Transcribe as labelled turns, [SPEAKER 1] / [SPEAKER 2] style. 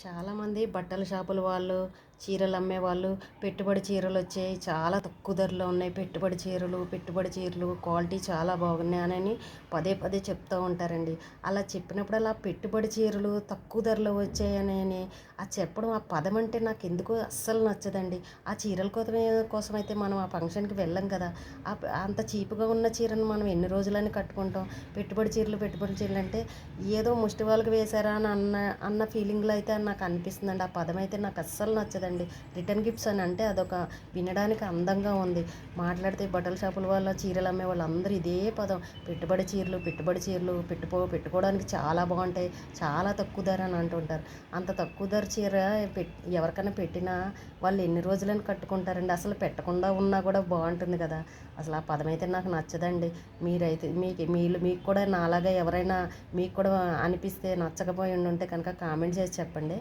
[SPEAKER 1] చాలామంది బట్టల షాపుల వాళ్ళు, చీరలు అమ్మేవాళ్ళు పెట్టుబడి చీరలు వచ్చాయి, చాలా తక్కువ ధరలో ఉన్నాయి, పెట్టుబడి చీరలు, పెట్టుబడి చీరలు క్వాలిటీ చాలా బాగున్నాయి అని పదే పదే చెప్తూ ఉంటారండి. అలా చెప్పినప్పుడు అలా పెట్టుబడి చీరలు తక్కువ ధరలో వచ్చాయని ఆ చెప్పడం, ఆ పదం అంటే నాకు ఎందుకో అస్సలు నచ్చదండి. ఆ చీరల కోసం అయితే మనం ఆ ఫంక్షన్కి వెళ్ళం కదా. అంత చీప్గా ఉన్న చీరను మనం ఎన్ని రోజులని కట్టుకుంటాం. పెట్టుబడి చీరలు అంటే ఏదో ముష్టి వాళ్ళకి వేశారా అని అన్న ఫీలింగ్లో అయితే నాకు అనిపిస్తుందండి. ఆ పదం అయితే నాకు అస్సలు నచ్చదండి. రిటర్న్ గిఫ్ట్స్ అని అంటే అదొక వినడానికి అందంగా ఉంది. మాట్లాడితే బట్టల షాపుల వాళ్ళ చీరలు అమ్మే వాళ్ళందరూ ఇదే పదం, పెట్టుబడి చీరలు పెట్టుకోవడానికి చాలా బాగుంటాయి, చాలా తక్కువ ధర అని అంటుంటారు. అంత తక్కువ ధర చీర ఎవరికైనా పెట్టినా వాళ్ళు ఎన్ని రోజులని కట్టుకుంటారండి. అసలు పెట్టకుండా ఉన్నా కూడా బాగుంటుంది కదా. అసలు ఆ పదం అయితే నాకు నచ్చదండి. మీరైతే మీకు కూడా నాలాగా ఎవరైనా మీకు కూడా అనిపిస్తే నచ్చకపోయి ఉంటే కనుక కామెంట్ చేసి చెప్పండి.